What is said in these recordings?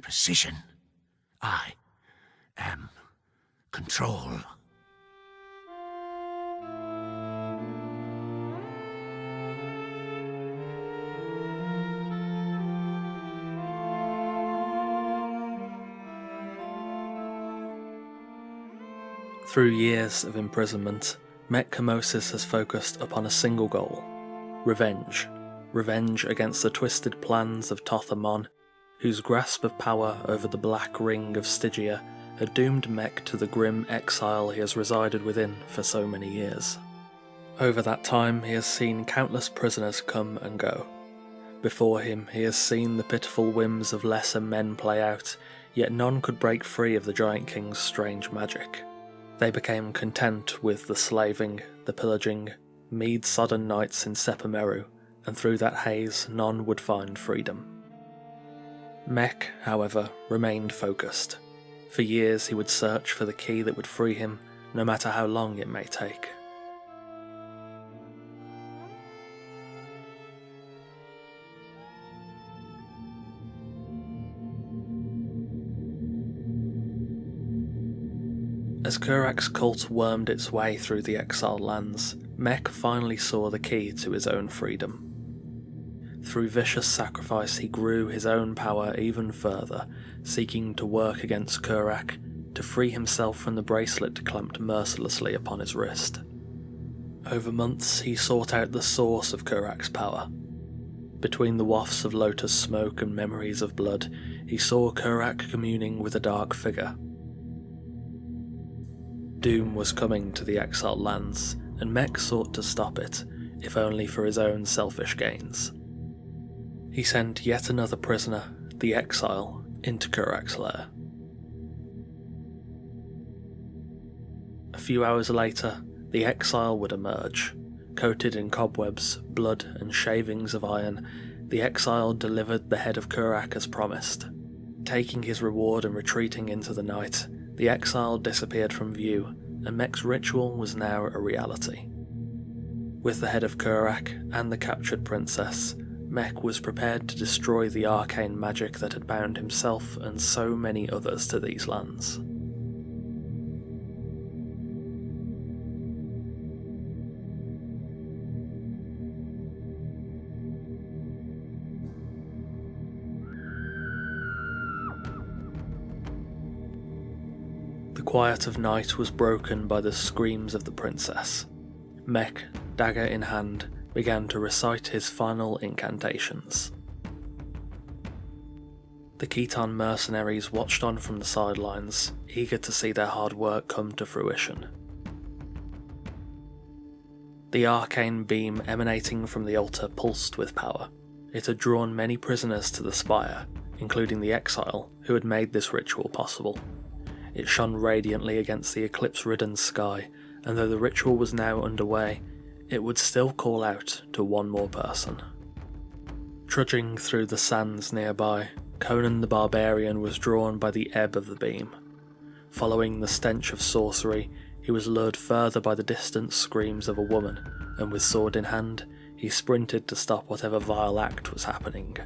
precision. I am control. Through years of imprisonment, Mek Kamoses has focused upon a single goal: revenge. Revenge against the twisted plans of Tothamon, whose grasp of power over the Black Ring of Stygia had doomed Mek to the grim exile he has resided within for so many years. Over that time, he has seen countless prisoners come and go. Before him, he has seen the pitiful whims of lesser men play out, yet none could break free of the Giant King's strange magic. They became content with the slaving, the pillaging, mead-sodden nights in Sepameru, and through that haze none would find freedom. Mek, however, remained focused. For years he would search for the key that would free him, no matter how long it may take. As Kurak's cult wormed its way through the Exiled Lands, Mek finally saw the key to his own freedom. Through vicious sacrifice he grew his own power even further, seeking to work against Kurak, to free himself from the bracelet clamped mercilessly upon his wrist. Over months he sought out the source of Kurak's power. Between the wafts of lotus smoke and memories of blood, he saw Kurak communing with a dark figure. Doom was coming to the Exiled Lands, and Mek sought to stop it, if only for his own selfish gains. He sent yet another prisoner, the Exile, into Kurak's lair. A few hours later, the Exile would emerge. Coated in cobwebs, blood and shavings of iron, the Exile delivered the head of Kurak as promised. Taking his reward and retreating into the night, the Exile disappeared from view, and Mek's ritual was now a reality. With the head of Kurak and the captured princess, Mek was prepared to destroy the arcane magic that had bound himself and so many others to these lands. The quiet of night was broken by the screams of the princess. Mek, dagger in hand, began to recite his final incantations. The Khitan mercenaries watched on from the sidelines, eager to see their hard work come to fruition. The arcane beam emanating from the altar pulsed with power. It had drawn many prisoners to the spire, including the Exile, who had made this ritual possible. It shone radiantly against the eclipse-ridden sky, and though the ritual was now underway, it would still call out to one more person. Trudging through the sands nearby, Conan the Barbarian was drawn by the ebb of the beam. Following the stench of sorcery, he was lured further by the distant screams of a woman, and with sword in hand, he sprinted to stop whatever vile act was happening.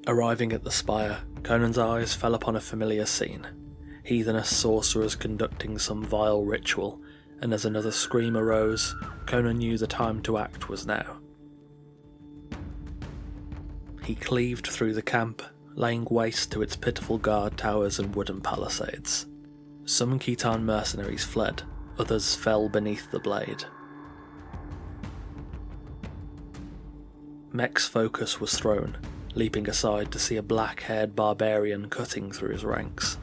Arriving at the spire, Conan's eyes fell upon a familiar scene. Heathenous sorcerers conducting some vile ritual, and as another scream arose, Conan knew the time to act was now. He cleaved through the camp, laying waste to its pitiful guard towers and wooden palisades. Some Khitan mercenaries fled, others fell beneath the blade. Mek's focus was thrown, leaping aside to see a black-haired barbarian cutting through his ranks.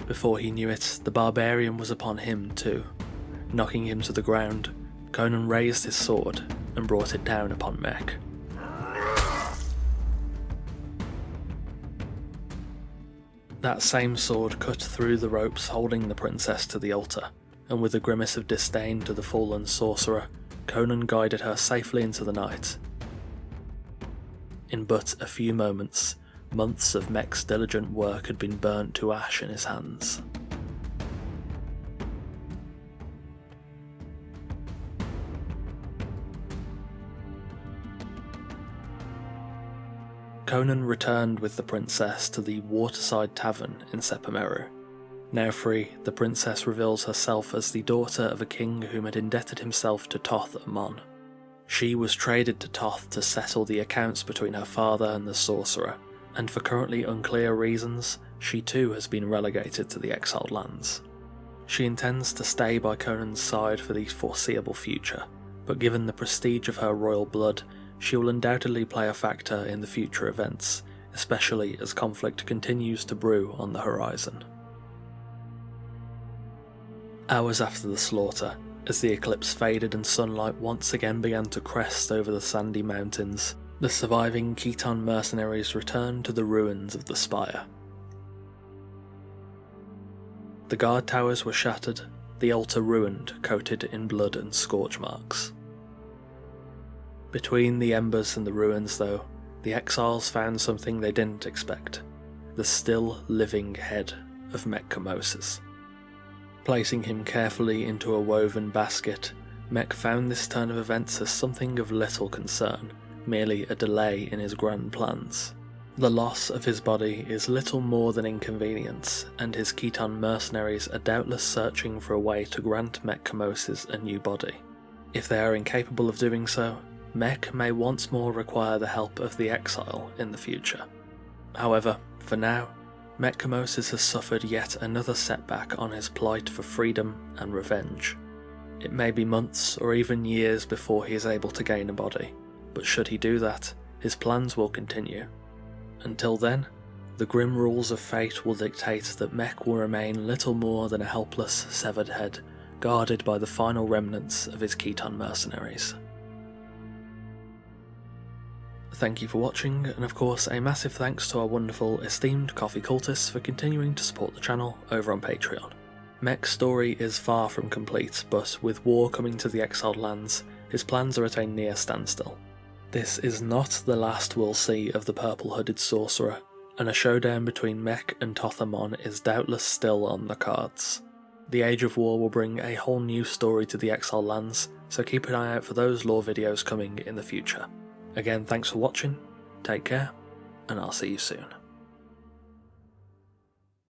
Before he knew it, the barbarian was upon him too. Knocking him to the ground, Conan raised his sword and brought it down upon Mek. That same sword cut through the ropes holding the princess to the altar, and with a grimace of disdain to the fallen sorcerer, Conan guided her safely into the night. In but a few moments, months of Mek's diligent work had been burnt to ash in his hands. Conan returned with the princess to the Waterside Tavern in Sepameru. Now free, the princess reveals herself as the daughter of a king whom had indebted himself to Toth Amon. She was traded to Toth to settle the accounts between her father and the sorcerer, and for currently unclear reasons, she too has been relegated to the Exiled Lands. She intends to stay by Conan's side for the foreseeable future, but given the prestige of her royal blood, she will undoubtedly play a factor in the future events, especially as conflict continues to brew on the horizon. Hours after the slaughter, as the eclipse faded and sunlight once again began to crest over the sandy mountains, the surviving Khitan mercenaries returned to the ruins of the spire. The guard towers were shattered, the altar ruined, coated in blood and scorch marks. Between the embers and the ruins, though, the exiles found something they didn't expect: the still living head of Mek Kamoses. Placing him carefully into a woven basket, Mek found this turn of events as something of little concern, merely a delay in his grand plans. The loss of his body is little more than inconvenience, and his Khitan mercenaries are doubtless searching for a way to grant Mek Kamoses a new body. If they are incapable of doing so, Mek may once more require the help of the exile in the future. However, for now, Mek Kamoses has suffered yet another setback on his plight for freedom and revenge. It may be months or even years before he is able to gain a body, but should he do that, his plans will continue. Until then, the grim rules of fate will dictate that Mek will remain little more than a helpless, severed head, guarded by the final remnants of his Khitan mercenaries. Thank you for watching, and of course a massive thanks to our wonderful, esteemed coffee cultists for continuing to support the channel over on Patreon. Mek's story is far from complete, but with war coming to the Exiled Lands, his plans are at a near standstill. This is not the last we'll see of the purple-hooded sorcerer, and a showdown between Mek and Toth Amon is doubtless still on the cards. The Age of War will bring a whole new story to the Exiled Lands, so keep an eye out for those lore videos coming in the future. Again, thanks for watching, take care, and I'll see you soon.